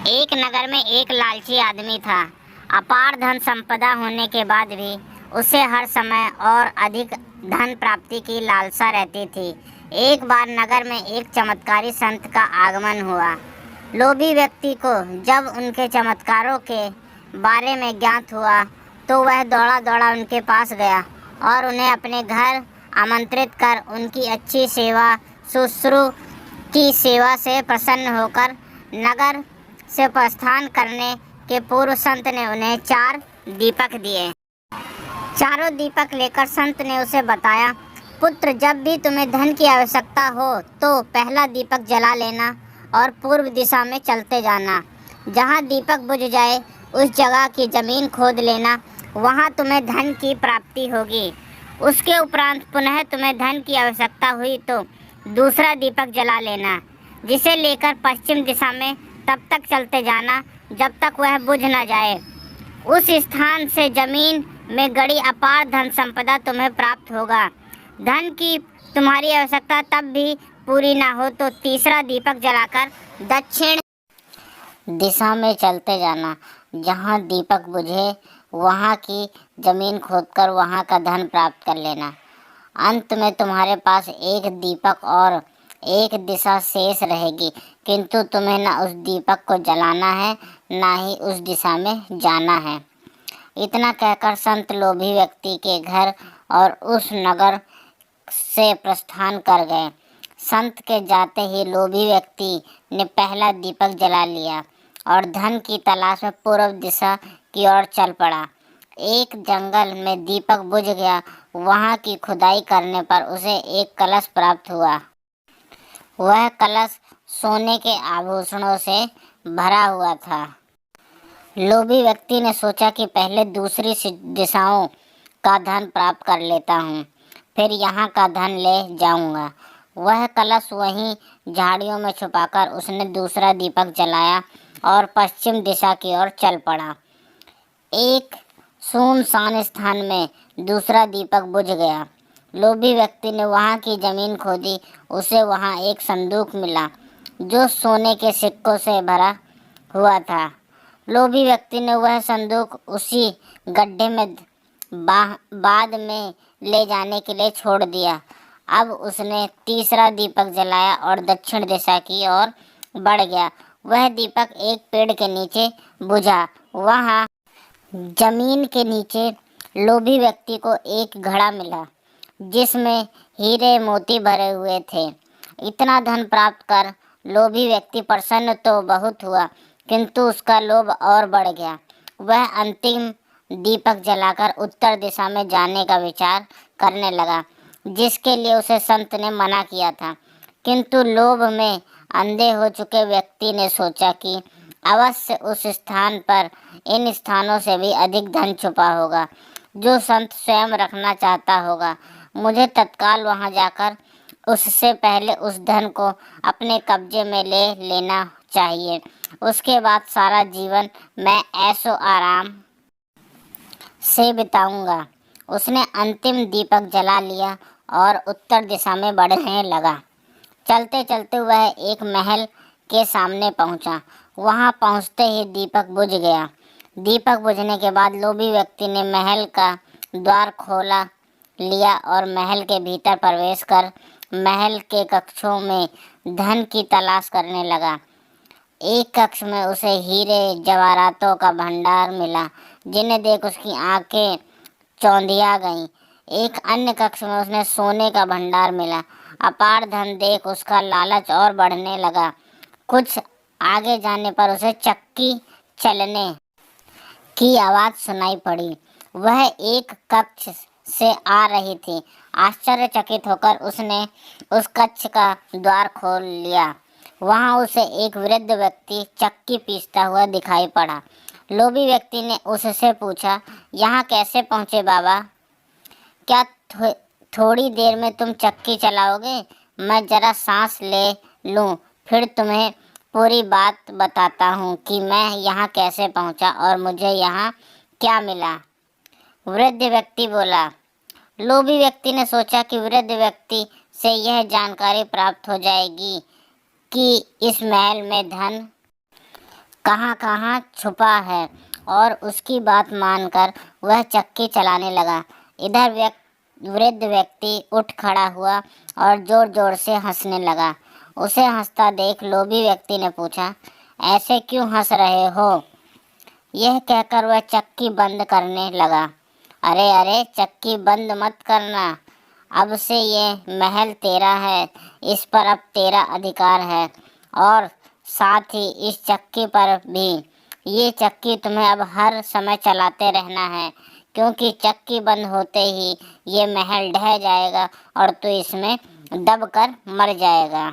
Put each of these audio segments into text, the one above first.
एक नगर में एक लालची आदमी था। अपार धन संपदा होने के बाद भी उसे हर समय और अधिक धन प्राप्ति की लालसा रहती थी। एक बार नगर में एक चमत्कारी संत का आगमन हुआ। लोभी व्यक्ति को जब उनके चमत्कारों के बारे में ज्ञात हुआ तो वह दौड़ा दौड़ा उनके पास गया और उन्हें अपने घर आमंत्रित कर उनकी अच्छी सेवा शुश्रूषा की सेवा से प्रसन्न होकर नगर से प्रस्थान करने के पूर्व संत ने उन्हें 4 दीपक दिए। चारों दीपक लेकर संत ने उसे बताया, पुत्र, जब भी तुम्हें धन की आवश्यकता हो तो पहला दीपक जला लेना और पूर्व दिशा में चलते जाना। जहाँ दीपक बुझ जाए उस जगह की जमीन खोद लेना, वहाँ तुम्हें धन की प्राप्ति होगी। उसके उपरांत पुनः तुम्हें धन की आवश्यकता हुई तो दूसरा दीपक जला लेना, जिसे लेकर पश्चिम दिशा में तब तक चलते जाना जब तक वह बुझ न जाए। उस स्थान से जमीन में गड़ी अपार धन संपदा तुम्हें प्राप्त होगा। धन की तुम्हारी आवश्यकता तब भी पूरी ना हो तो तीसरा दीपक जलाकर दक्षिण दिशा में चलते जाना। जहाँ दीपक बुझे वहाँ की जमीन खोदकर वहाँ का धन प्राप्त कर लेना। अंत में तुम्हारे पास एक दीपक और एक दिशा शेष रहेगी, किंतु तुम्हें न उस दीपक को जलाना है न ही उस दिशा में जाना है। इतना कहकर संत लोभी व्यक्ति के घर और उस नगर से प्रस्थान कर गए। संत के जाते ही लोभी व्यक्ति ने पहला दीपक जला लिया और धन की तलाश में पूर्व दिशा की ओर चल पड़ा। एक जंगल में दीपक बुझ गया। वहाँ की खुदाई करने पर उसे एक कलश प्राप्त हुआ। वह कलश सोने के आभूषणों से भरा हुआ था। लोभी व्यक्ति ने सोचा कि पहले दूसरी दिशाओं का धन प्राप्त कर लेता हूँ, फिर यहाँ का धन ले जाऊँगा। वह कलश वहीं झाड़ियों में छुपाकर उसने दूसरा दीपक जलाया और पश्चिम दिशा की ओर चल पड़ा। एक सुनसान स्थान में दूसरा दीपक बुझ गया। लोभी व्यक्ति ने वहाँ की जमीन खोदी। उसे वहाँ एक संदूक मिला जो सोने के सिक्कों से भरा हुआ था। लोभी व्यक्ति ने वह संदूक उसी गड्ढे में बाद में ले जाने के लिए छोड़ दिया। अब उसने तीसरा दीपक जलाया और दक्षिण दिशा की ओर बढ़ गया। वह दीपक एक पेड़ के नीचे बुझा। वहाँ जमीन के नीचे लोभी व्यक्ति को एक घड़ा मिला जिसमें हीरे मोती भरे हुए थे। इतना धन प्राप्त कर लोभी व्यक्ति प्रसन्न तो बहुत हुआ, किंतु उसका लोभ और बढ़ गया। वह अंतिम दीपक जलाकर उत्तर दिशा में जाने का विचार करने लगा, जिसके लिए उसे संत ने मना किया था। किंतु लोभ में अंधे हो चुके व्यक्ति ने सोचा कि अवश्य उस स्थान पर इन स्थानों से भी अधिक धन छुपा होगा जो संत स्वयं रखना चाहता होगा। मुझे तत्काल वहां जाकर उससे पहले उस धन को अपने कब्जे में ले लेना चाहिए। उसके बाद सारा जीवन मैं ऐशो आराम से बिताऊंगा। उसने अंतिम दीपक जला लिया और उत्तर दिशा में बढ़ने लगा। चलते चलते वह एक महल के सामने पहुंचा। वहां पहुंचते ही दीपक बुझ गया। दीपक बुझने के बाद लोभी व्यक्ति ने महल का द्वार खोला लिया और महल के भीतर प्रवेश कर महल के कक्षों में धन की तलाश करने लगा। एक कक्ष में उसे हीरे जवाहरातों का भंडार मिला, जिन्हें देख उसकी आंखें चौंधिया गईं। एक अन्य कक्ष में उसने सोने का भंडार मिला। अपार धन देख उसका लालच और बढ़ने लगा। कुछ आगे जाने पर उसे चक्की चलने की आवाज़ सुनाई पड़ी। वह एक कक्ष से आ रही थी। आश्चर्यचकित होकर उसने उस कक्ष का द्वार खोल लिया। वहाँ उसे एक वृद्ध व्यक्ति चक्की पीसता हुआ दिखाई पड़ा। लोभी व्यक्ति ने उससे पूछा, यहाँ कैसे पहुँचे बाबा? क्या थोड़ी देर में तुम चक्की चलाओगे? मैं जरा सांस ले लूँ, फिर तुम्हें पूरी बात बताता हूँ कि मैं यहाँ कैसे पहुँचा और मुझे यहाँ क्या मिला। वृद्ध व्यक्ति बोला। लोभी व्यक्ति ने सोचा कि वृद्ध व्यक्ति से यह जानकारी प्राप्त हो जाएगी कि इस महल में धन कहाँ कहाँ छुपा है, और उसकी बात मानकर वह चक्की चलाने लगा। इधर वृद्ध व्यक्ति उठ खड़ा हुआ और जोर जोर से हंसने लगा। उसे हंसता देख लोभी व्यक्ति ने पूछा, ऐसे क्यों हंस रहे हो? यह कहकर वह चक्की बंद करने लगा। अरे अरे, चक्की बंद मत करना, अब से ये महल तेरा है, इस पर अब तेरा अधिकार है, और साथ ही इस चक्की पर भी। ये चक्की तुम्हें अब हर समय चलाते रहना है, क्योंकि चक्की बंद होते ही ये महल ढह जाएगा और तू इसमें दबकर मर जाएगा।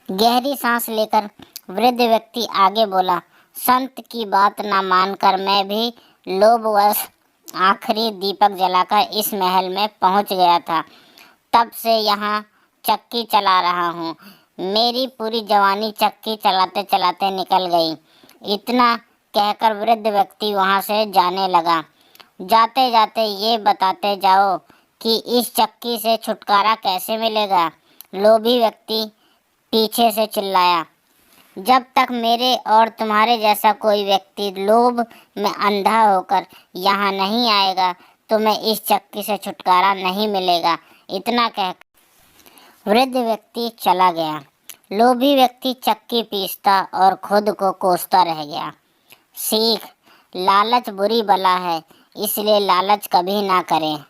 गहरी सांस लेकर वृद्ध व्यक्ति आगे बोला, संत की बात ना मानकर मैं भी लोभवश आखिरी दीपक जलाकर इस महल में पहुंच गया था। तब से यहाँ चक्की चला रहा हूँ। मेरी पूरी जवानी चक्की चलाते चलाते निकल गई। इतना कहकर वृद्ध व्यक्ति वहाँ से जाने लगा। जाते जाते ये बताते जाओ कि इस चक्की से छुटकारा कैसे मिलेगा? लोभी व्यक्ति पीछे से चिल्लाया, जब तक मेरे और तुम्हारे जैसा कोई व्यक्ति लोभ में अंधा होकर यहाँ नहीं आएगा, तुम्हें इस चक्की से छुटकारा नहीं मिलेगा। इतना कह वृद्ध व्यक्ति चला गया। लोभी व्यक्ति चक्की पीसता और खुद को कोसता रह गया। सीख, लालच बुरी बला है, इसलिए लालच कभी ना करें।